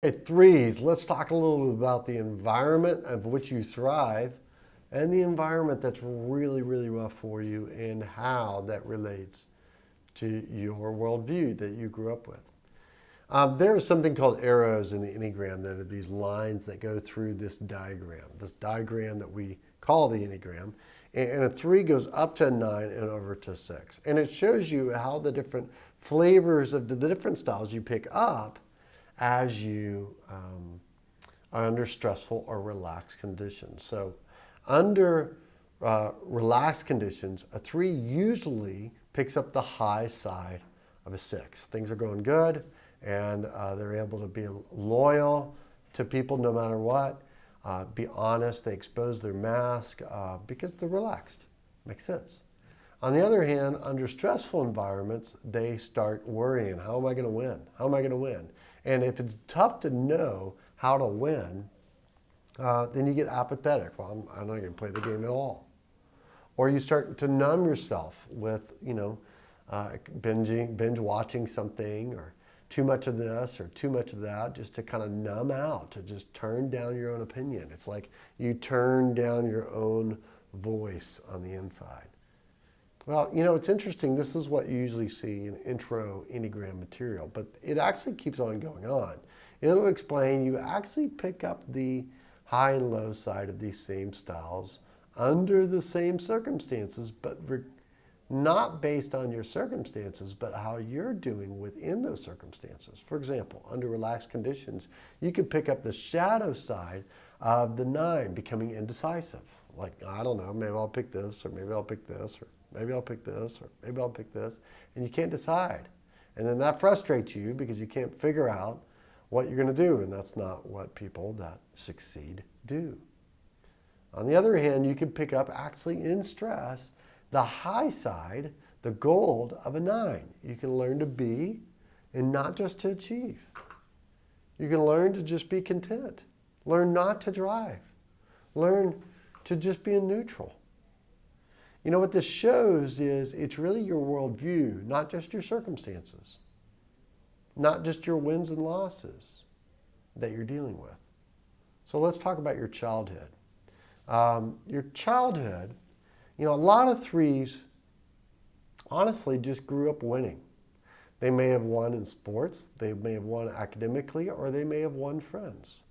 Okay, threes, let's talk a little bit about the environment of which you thrive and the environment that's really, really rough for you and how that relates to your worldview that you grew up with. There is something called arrows in the Enneagram that are these lines that go through this diagram that we call the Enneagram. And a 3 goes up to a 9 and over to 6. And it shows you how the different flavors of the different styles you pick up as you are under stressful or relaxed conditions. So under relaxed conditions, a 3 usually picks up the high side of a 6. Things are going good, and they're able to be loyal to people no matter what. Be honest, they expose their mask because they're relaxed. Makes sense. On the other hand, under stressful environments, they start worrying, how am I going to win? How am I going to win? And if it's tough to know how to win, then you get apathetic. Well, I'm not going to play the game at all. Or you start to numb yourself with, binge watching something, or too much of this or too much of that, just to kind of numb out, to just turn down your own opinion. It's like you turn down your own voice on the inside. Well, it's interesting. This is what you usually see in intro Enneagram material, but it actually keeps on going on. It'll explain you actually pick up the high and low side of these same styles under the same circumstances, but not based on your circumstances, but how you're doing within those circumstances. For example, under relaxed conditions, you could pick up the shadow side of the 9, becoming indecisive. Like, I don't know, maybe I'll pick this, or maybe I'll pick this, or maybe I'll pick this, or maybe I'll pick this, and you can't decide. And then that frustrates you because you can't figure out what you're going to do, and that's not what people that succeed do. On the other hand, you can pick up, actually in stress, the high side, the gold of a 9. You can learn to be and not just to achieve. You can learn to just be content. Learn not to drive. Learn to just be in neutral. What this shows is it's really your worldview, not just your circumstances, not just your wins and losses that you're dealing with. So let's talk about your childhood. Your childhood, a lot of 3s honestly just grew up winning. They may have won in sports, they may have won academically, or they may have won friends.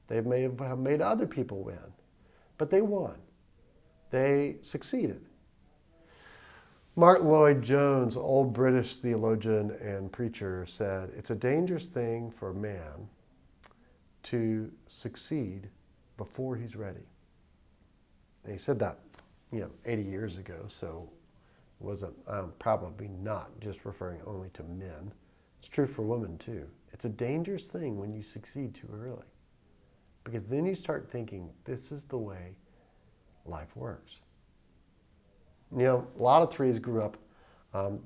They may have made other people win, but they won. They succeeded. Martin Lloyd-Jones, old British theologian and preacher, said, it's a dangerous thing for a man to succeed before he's ready. And he said that 80 years ago, so it wasn't probably not just referring only to men. It's true for women too. It's a dangerous thing when you succeed too early, because then you start thinking, this is the way life works. A lot of 3s grew up,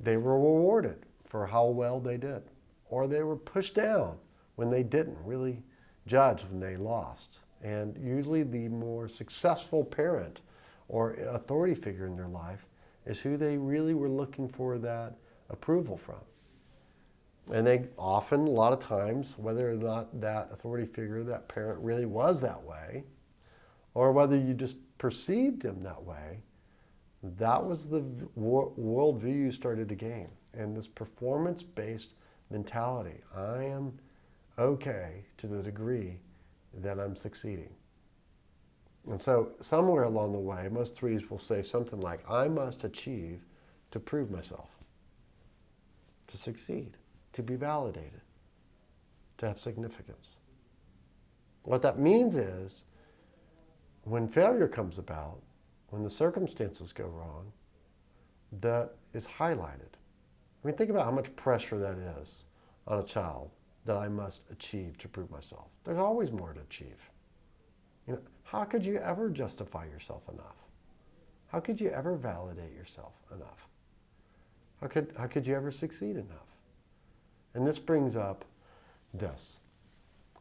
they were rewarded for how well they did, or they were pushed down when they didn't, really judged when they lost. And usually the more successful parent or authority figure in their life is who they really were looking for that approval from. And they often, a lot of times, whether or not that authority figure, that parent really was that way, or whether you just perceived him that way, that was the worldview you started to gain. And this performance-based mentality, I am okay to the degree that I'm succeeding. And so somewhere along the way, most 3s will say something like, I must achieve to prove myself, to succeed, to be validated, to have significance. What that means is, when failure comes about, when the circumstances go wrong, that is highlighted. Think about how much pressure that is on a child, that I must achieve to prove myself. There's always more to achieve. How could you ever justify yourself enough? How could you ever validate yourself enough? How could you ever succeed enough? And this brings up this.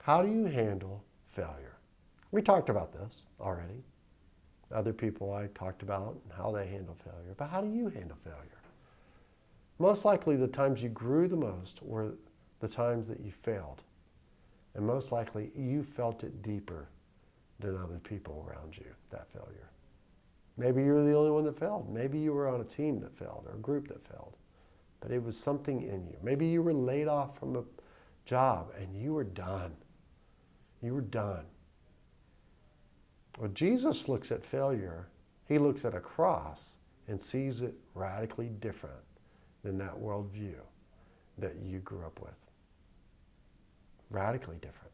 How do you handle failure? We talked about this already. Other people I talked about how they handle failure. But how do you handle failure? Most likely the times you grew the most were the times that you failed. And most likely, you felt it deeper than other people around you, that failure. Maybe you were the only one that failed. Maybe you were on a team that failed or a group that failed. But it was something in you. Maybe you were laid off from a job and you were done. You were done. When Jesus looks at failure, he looks at a cross and sees it radically different than that worldview that you grew up with. Radically different.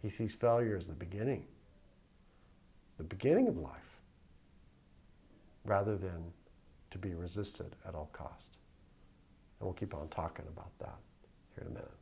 He sees failure as the beginning of life, rather than to be resisted at all cost. And we'll keep on talking about that here in a minute.